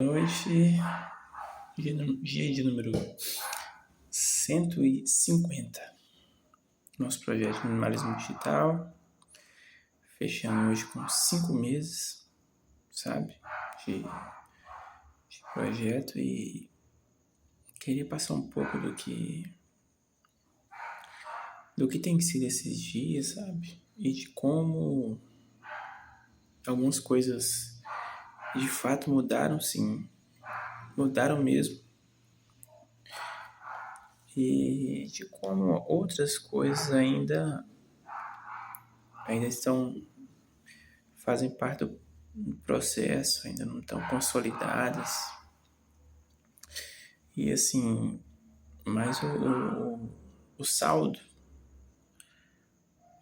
Noite, dia de número 150. Nosso projeto de minimalismo digital, fechando hoje com 5 meses, sabe, de projeto, e queria passar um pouco do que tem sido esses dias, sabe, e de como algumas coisas de fato mudaram, sim, mudaram mesmo. E de como outras coisas ainda fazem parte do processo, ainda não estão consolidadas. E assim, mas o saldo,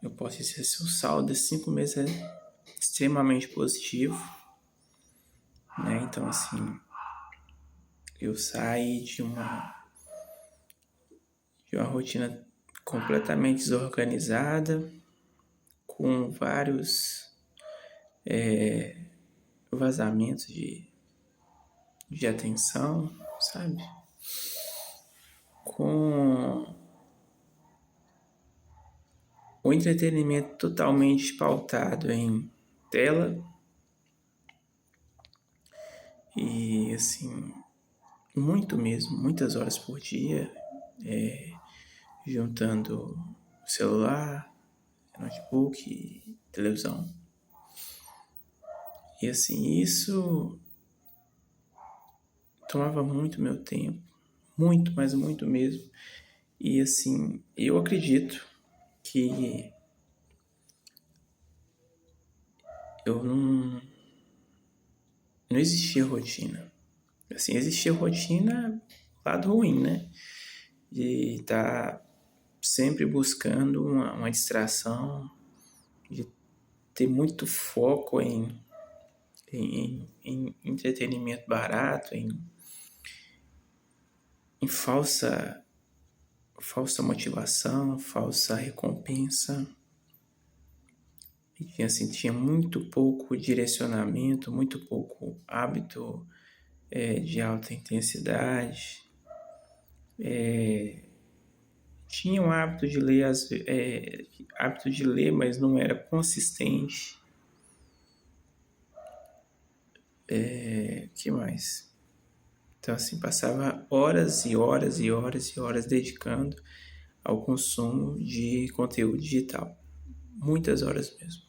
eu posso dizer assim, o saldo desses 5 meses é extremamente positivo, né? Então assim, eu saí de uma rotina completamente desorganizada, com vários vazamentos de atenção, sabe? Com o entretenimento totalmente pautado em tela e, assim, muito mesmo, muitas horas por dia, juntando celular, notebook, televisão. E, assim, isso tomava muito meu tempo, muito, mas muito mesmo. E, assim, eu acredito que eu não existia rotina. Assim, existia rotina, lado ruim, né? De estar sempre buscando uma distração, de ter muito foco em entretenimento barato, em falsa motivação, falsa recompensa. E assim, tinha muito pouco direcionamento, muito pouco hábito de alta intensidade. Tinha o hábito de ler, mas não era consistente. Que mais? Então, assim, passava horas e horas e horas e horas dedicando ao consumo de conteúdo digital. Muitas horas mesmo.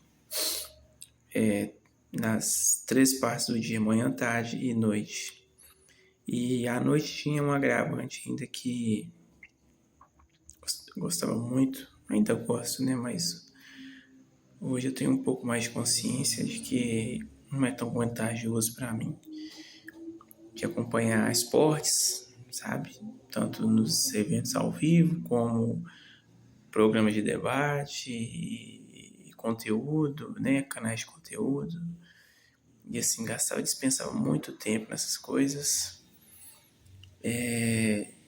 Nas 3 partes do dia, manhã, tarde e noite. E à noite tinha um agravante ainda que eu gostava muito, ainda gosto, né? Mas hoje eu tenho um pouco mais de consciência de que não é tão vantajoso para mim de acompanhar esportes, sabe? Tanto nos eventos ao vivo, como programas de debate e conteúdo, né? Canais de conteúdo. E assim, dispensava muito tempo nessas coisas.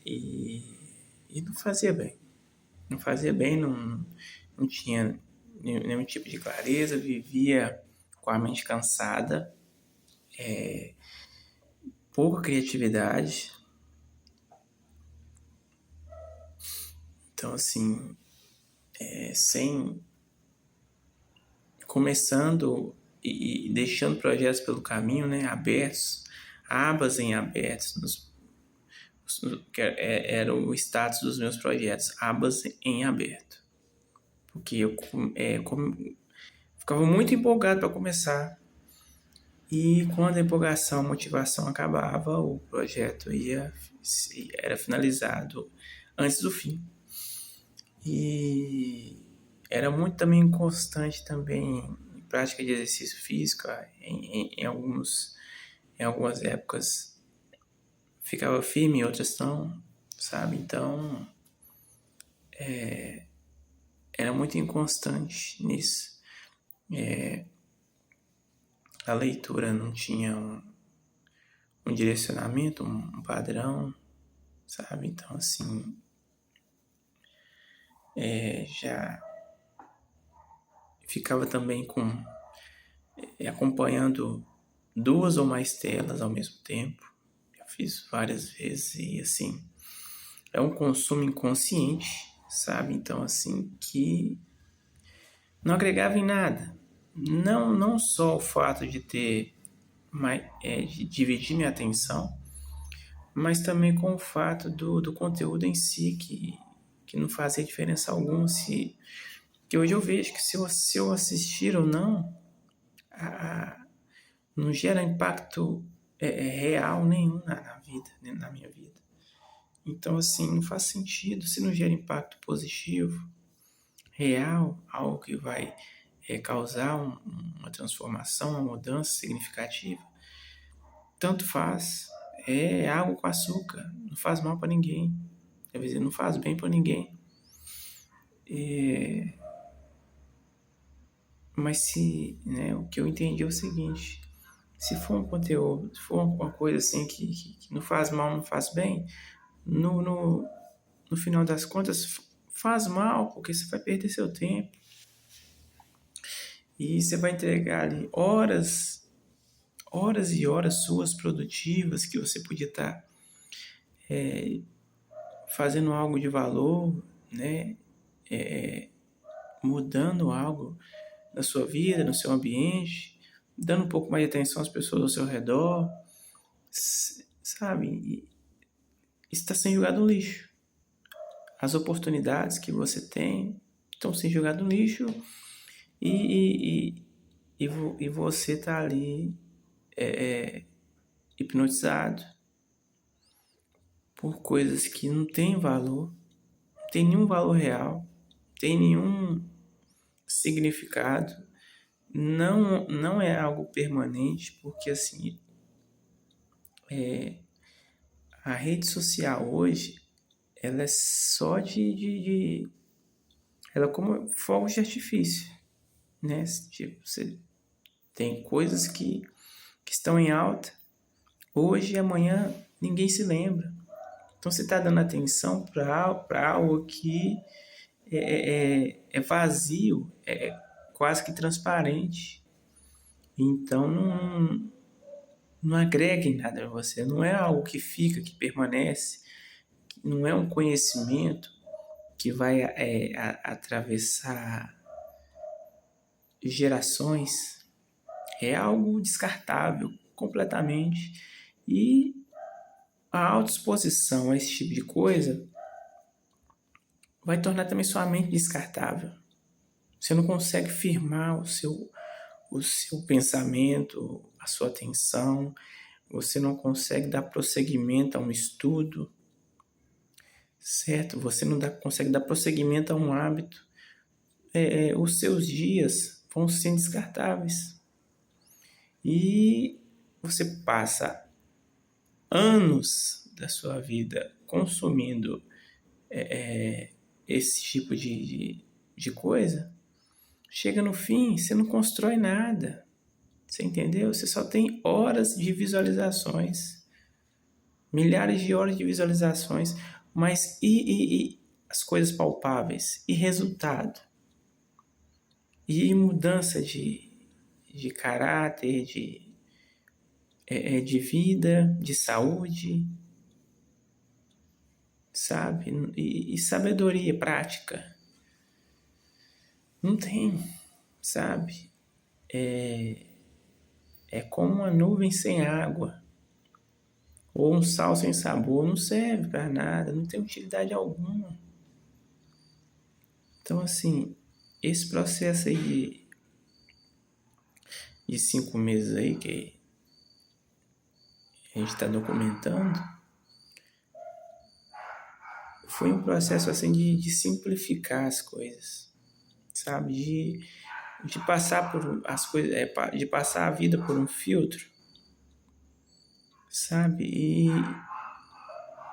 E não fazia bem. Não fazia bem, não tinha nenhum tipo de clareza, vivia com a mente cansada, pouca criatividade. Então, assim, sem começando e deixando projetos pelo caminho, né, abertos, abas em abertos, que era o status dos meus projetos, abas em aberto, porque eu ficava muito empolgado para começar, e quando a empolgação, a motivação acabava, o projeto era finalizado antes do fim. E era muito também inconstante também em prática de exercício físico, em algumas épocas ficava firme, em outras não, sabe? Então era muito inconstante nisso. A leitura não tinha um direcionamento, um padrão, sabe? Então assim, já ficava também acompanhando 2 ou mais telas ao mesmo tempo. Já fiz várias vezes e assim, é um consumo inconsciente, sabe? Então assim, que não agregava em nada. Não só o fato de ter de dividir minha atenção, mas também com o fato do conteúdo em si, que não fazia diferença alguma. Que hoje eu vejo que se eu assistir ou não, não gera impacto real nenhum na vida, né, na minha vida. Então, assim, não faz sentido. Se não gera impacto positivo, real, algo que vai causar uma transformação, uma mudança significativa, tanto faz. É água com açúcar, não faz mal para ninguém. Quer dizer, não faz bem para ninguém. Mas né, o que eu entendi é o seguinte: se for um conteúdo, se for uma coisa assim que não faz mal, não faz bem, no final das contas faz mal, porque você vai perder seu tempo e você vai entregar ali horas e horas suas produtivas que você podia estar fazendo algo de valor, né? Mudando algo na sua vida, no seu ambiente, dando um pouco mais de atenção às pessoas ao seu redor, sabe? E está sendo jogado no lixo. As oportunidades que você tem estão sendo jogadas no lixo e você está ali hipnotizado por coisas que não têm valor, não tem nenhum valor real, não tem nenhum significado, não é algo permanente, porque assim, a rede social hoje, ela é só ela é como fogos de artifício, né? Tipo, você tem coisas que estão em alta, hoje e amanhã ninguém se lembra. Então você está dando atenção para algo que é vazio, é quase que transparente. Então não agrega em nada a você, não é algo que fica, que permanece, não é um conhecimento que vai atravessar gerações, é algo descartável completamente. E a autoexposição a esse tipo de coisa vai tornar também sua mente descartável. Você não consegue firmar o seu pensamento, a sua atenção, você não consegue dar prosseguimento a um estudo, certo? Você não consegue dar prosseguimento a um hábito. Os seus dias vão ser descartáveis. E você passa anos da sua vida consumindo esse tipo de coisa, chega no fim, você não constrói nada. Você entendeu? Você só tem horas de visualizações, milhares de horas de visualizações, mas e as coisas palpáveis? E resultado? E mudança de caráter, de vida, de saúde, sabe? E sabedoria prática. Não tem, sabe? É como uma nuvem sem água, ou um sal sem sabor, não serve para nada, não tem utilidade alguma. Então, assim, esse processo aí de 5 meses aí que a gente está documentando, foi um processo assim de simplificar as coisas, sabe? De passar por as coisas, de passar a vida por um filtro, sabe?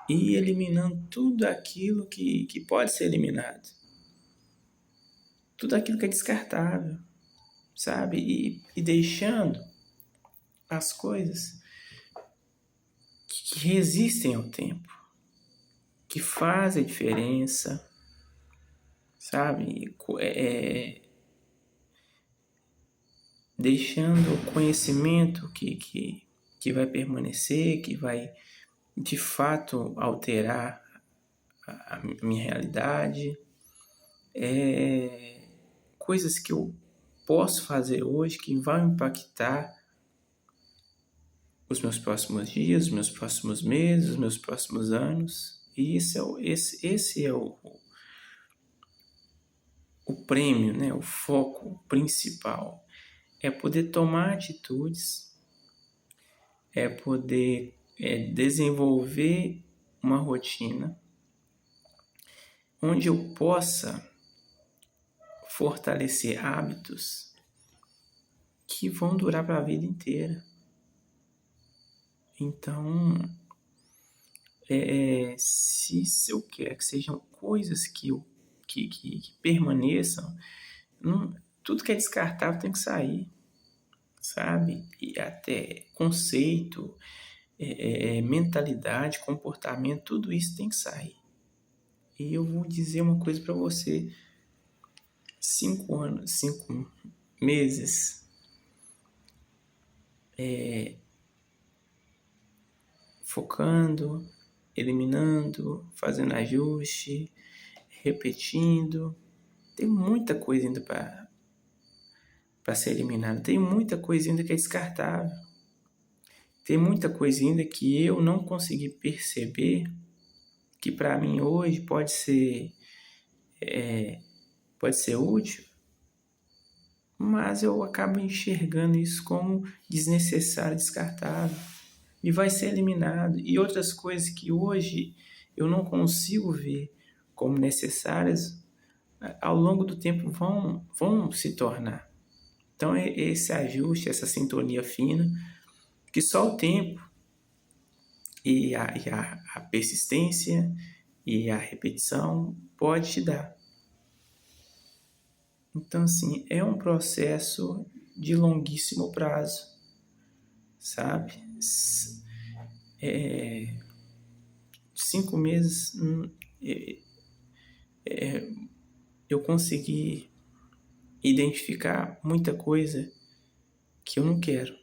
E eliminando tudo aquilo que pode ser eliminado, tudo aquilo que é descartável, sabe? E deixando as coisas que resistem ao tempo, que fazem diferença, sabe? deixando o conhecimento que vai permanecer, que vai de fato alterar a minha realidade, coisas que eu posso fazer hoje que vão impactar os meus próximos dias, os meus próximos meses, os meus próximos anos. E esse é o prêmio, né? O foco principal. É poder tomar atitudes, é poder desenvolver uma rotina onde eu possa fortalecer hábitos que vão durar para a vida inteira. Então, se eu quero que sejam coisas que permaneçam, tudo que é descartável tem que sair, sabe? E até conceito, mentalidade, comportamento, tudo isso tem que sair. E eu vou dizer uma coisa para você: 5 meses focando, eliminando, fazendo ajuste, repetindo. Tem muita coisa ainda para ser eliminada. Tem muita coisa ainda que é descartável. Tem muita coisa ainda que eu não consegui perceber, que para mim hoje pode ser útil, mas eu acabo enxergando isso como desnecessário, descartável, e vai ser eliminado. E outras coisas que hoje eu não consigo ver como necessárias, ao longo do tempo vão se tornar. Então é esse ajuste, essa sintonia fina, que só o tempo e a persistência e a repetição pode te dar. Então, assim, é um processo de longuíssimo prazo, sabe? 5 meses eu consegui identificar muita coisa que eu não quero.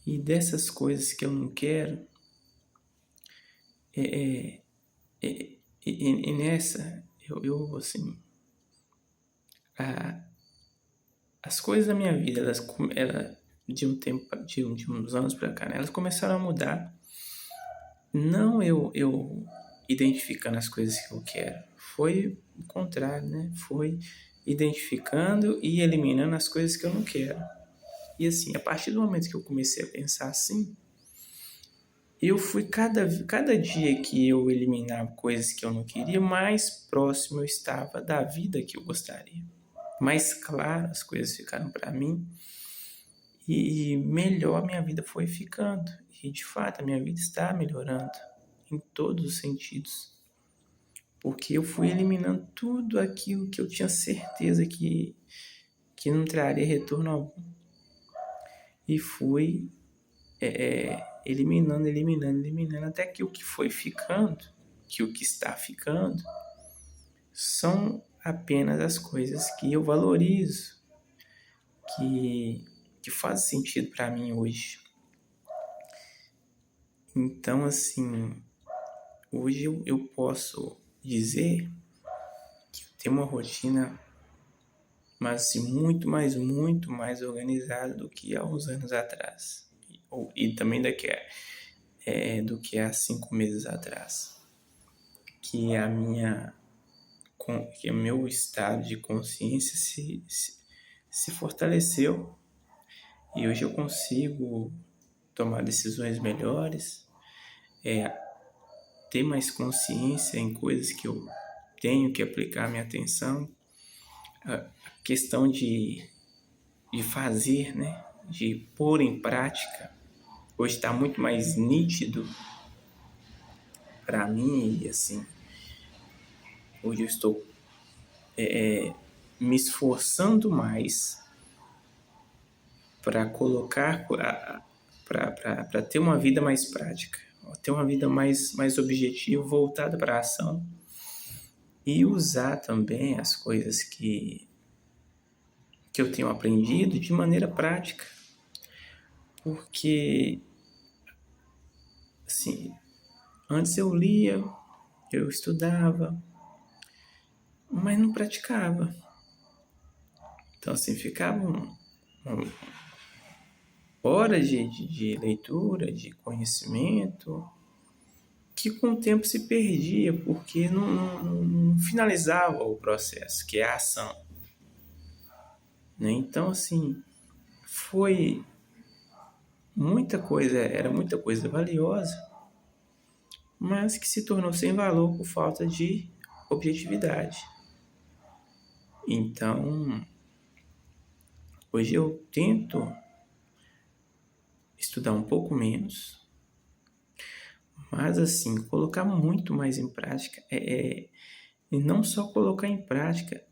E dessas coisas que eu não quero, e nessa, eu assim, as coisas da minha vida, ela de uns anos para cá, né, elas começaram a mudar. Não eu identificando as coisas que eu quero, foi o contrário, né? Foi identificando e eliminando as coisas que eu não quero. E assim, a partir do momento que eu comecei a pensar assim, eu fui cada dia que eu eliminava coisas que eu não queria, mais próximo eu estava da vida que eu gostaria. Mais claro as coisas ficaram para mim e melhor a minha vida foi ficando. E de fato a minha vida está melhorando em todos os sentidos. Porque eu fui eliminando tudo aquilo que eu tinha certeza que não traria retorno algum. E fui eliminando, até que o que foi ficando, que o que está ficando, são apenas as coisas que eu valorizo, que faz sentido para mim hoje. Então, assim, hoje eu posso dizer que eu tenho uma rotina, mas assim, muito mais organizada do que há uns anos atrás. E também do que há 5 meses atrás. Que o meu estado de consciência se fortaleceu. E hoje eu consigo tomar decisões melhores, ter mais consciência em coisas que eu tenho que aplicar minha atenção. A questão de fazer, né? De pôr em prática, hoje está muito mais nítido para mim. E assim, hoje eu estou me esforçando mais para colocar, para ter uma vida mais prática, ter uma vida mais objetiva, voltada para a ação, e usar também as coisas que que eu tenho aprendido de maneira prática, porque, assim, antes eu lia, eu estudava, mas não praticava. Então, assim, ficavam horas de leitura, de conhecimento, que com o tempo se perdia, porque não finalizava o processo, que é a ação. Né? Então, assim, foi muita coisa, era muita coisa valiosa, mas que se tornou sem valor por falta de objetividade. Então, hoje eu tento estudar um pouco menos, mas assim, colocar muito mais em prática, e não só colocar em prática,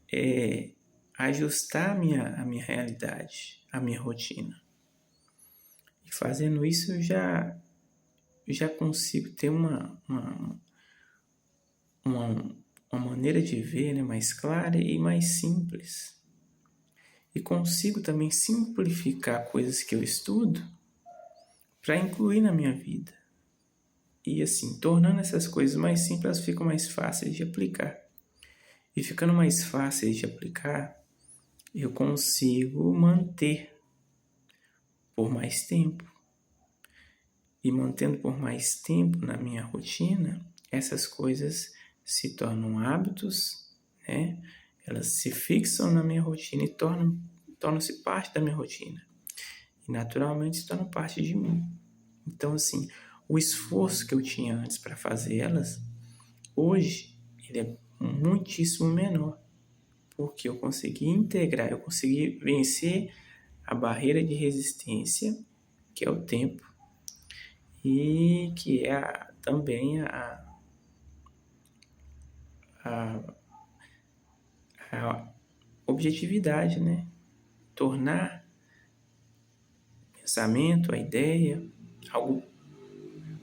ajustar a minha realidade, a minha rotina. E fazendo isso, eu já consigo ter uma, uma maneira de ver, né, mais clara e mais simples. E consigo também simplificar coisas que eu estudo para incluir na minha vida. E assim, tornando essas coisas mais simples, elas ficam mais fáceis de aplicar. E ficando mais fáceis de aplicar, eu consigo manter por mais tempo. E mantendo por mais tempo na minha rotina, essas coisas se tornam hábitos, né? Elas se fixam na minha rotina e tornam-se parte da minha rotina. E naturalmente se tornam parte de mim. Então, assim, o esforço que eu tinha antes para fazer elas, hoje, ele é muitíssimo menor. Porque eu consegui integrar, eu consegui vencer a barreira de resistência, que é o tempo, e que é também a objetividade, né? Tornar o pensamento, a ideia, algo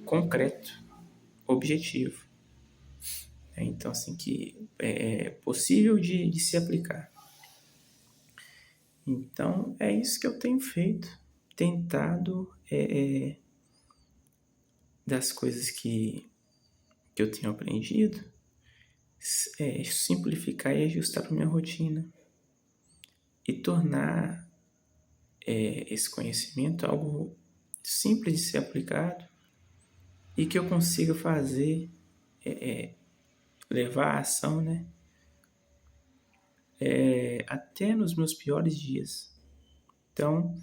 concreto, objetivo. Então, assim, que é possível de se aplicar. Então, é isso que eu tenho feito, tentado das coisas que eu tenho aprendido, simplificar e ajustar para minha rotina e tornar esse conhecimento algo simples de ser aplicado e que eu consiga fazer, levar a ação, né? Até nos meus piores dias. Então,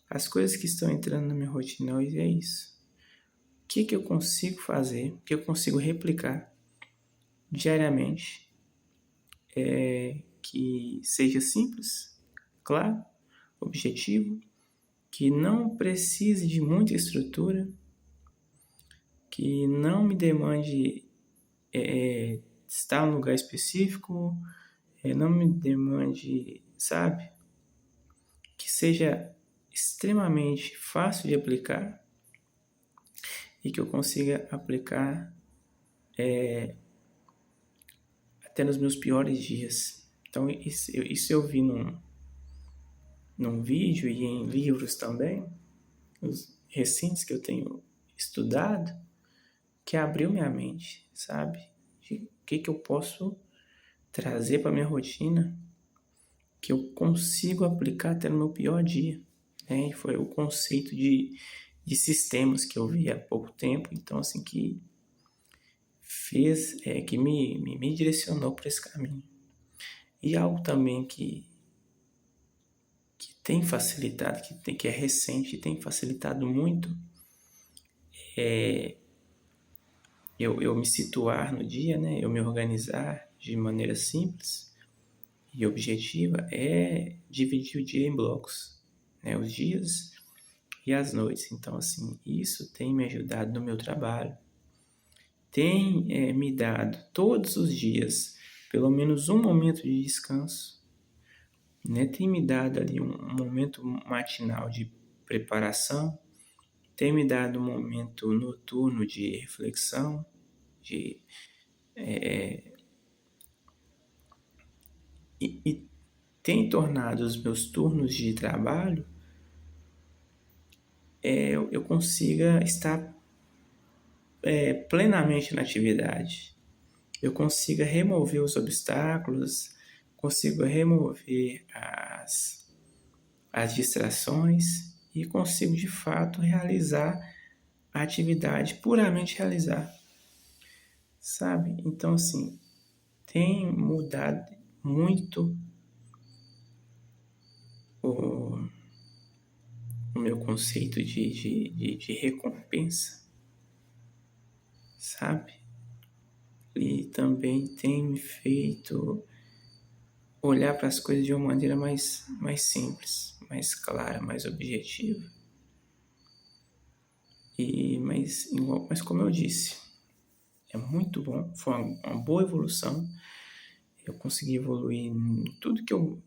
as coisas que estão entrando na minha rotina hoje é isso. O que eu consigo fazer, o que eu consigo replicar diariamente, que seja simples, claro, objetivo, que não precise de muita estrutura, que não me demande estar em um lugar específico, não me demande, sabe? Que seja extremamente fácil de aplicar e que eu consiga aplicar até nos meus piores dias. Então, isso eu vi num vídeo e em livros também, os recentes que eu tenho estudado, que abriu minha mente, sabe? De o que eu posso trazer para minha rotina, que eu consigo aplicar até no meu pior dia. Né? E foi o conceito de sistemas que eu vi há pouco tempo, então assim que fez, que me direcionou para esse caminho. E algo também que tem facilitado, que é recente e tem facilitado muito, eu me situar no dia, né? Eu me organizar de maneira simples e objetiva, é dividir o dia em blocos, né? Os dias e as noites. Então, assim, isso tem me ajudado no meu trabalho, tem me dado todos os dias pelo menos um momento de descanso, né? Tem me dado ali um momento matinal de preparação, tem me dado um momento noturno de reflexão, e tem tornado os meus turnos de trabalho, eu consiga estar plenamente na atividade. Eu consiga remover os obstáculos, consigo remover as distrações e consigo de fato realizar a atividade, puramente realizar, sabe? Então, assim, tem mudado muito o meu conceito de recompensa, sabe? E também tem me feito olhar para as coisas de uma maneira mais simples, mais clara, mais objetiva. Mas como eu disse, é muito bom, foi uma boa evolução. Eu consegui evoluir em tudo que eu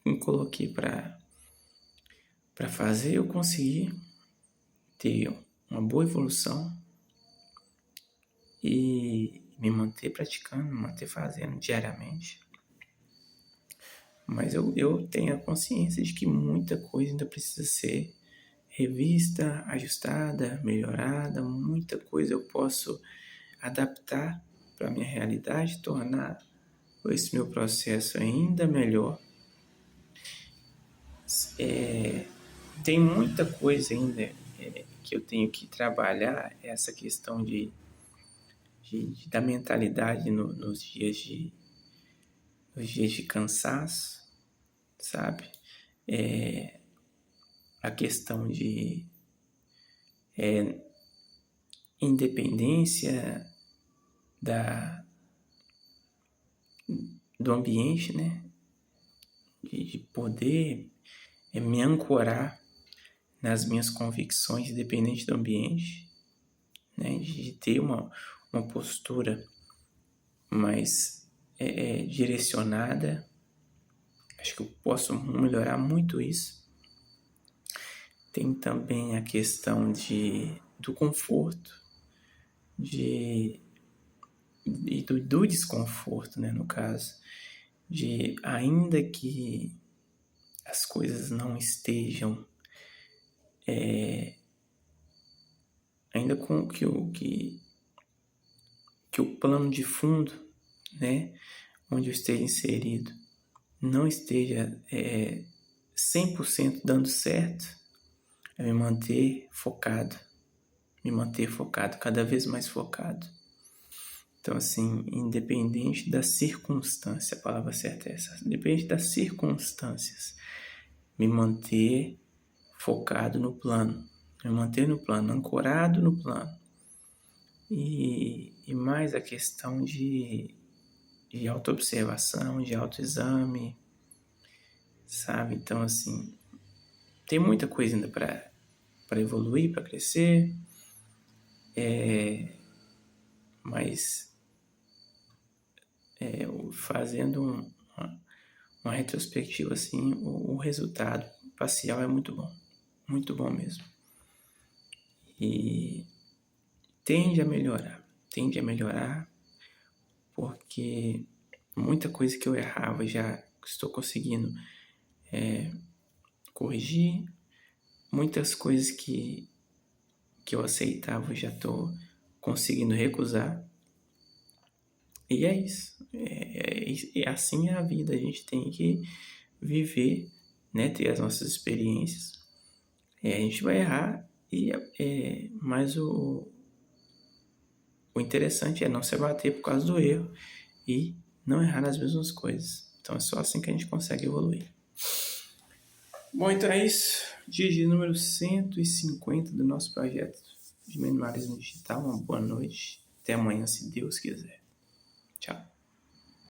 me coloquei para fazer, eu consegui ter uma boa evolução e me manter praticando, me manter fazendo diariamente. Mas eu tenho a consciência de que muita coisa ainda precisa ser revista, ajustada, melhorada, muita coisa eu posso adaptar para a minha realidade, tornar esse meu processo ainda melhor. Tem muita coisa ainda que eu tenho que trabalhar, essa questão da mentalidade nos dias de cansaço, sabe? A questão de independência do ambiente, né? De poder me ancorar nas minhas convicções, independente do ambiente, né? De ter uma postura mais direcionada. Acho que eu posso melhorar muito isso. Tem também a questão do conforto, e do desconforto, né, no caso, de ainda que as coisas não estejam, ainda com que o plano de fundo, né, onde eu esteja inserido, não esteja 100% dando certo, é me manter focado, cada vez mais focado. Então, assim, independente da circunstância, a palavra certa é essa, independente das circunstâncias, me manter focado no plano, me manter no plano, ancorado no plano. E mais a questão de autoobservação, de autoexame, sabe? Então, assim, tem muita coisa ainda para evoluir, para crescer, mas fazendo uma retrospectiva, assim, o resultado parcial é muito bom mesmo. E tende a melhorar, porque muita coisa que eu errava já estou conseguindo corrigir, muitas coisas que eu aceitava já estou conseguindo recusar. E é isso. Assim é a vida. A gente tem que viver, né? Ter as nossas experiências. A gente vai errar, mas o interessante é não se abater por causa do erro e não errar nas mesmas coisas. Então é só assim que a gente consegue evoluir. Bom, então é isso. Dia de número 150 do nosso projeto de minimalismo digital. Uma boa noite. Até amanhã, se Deus quiser. Tchau.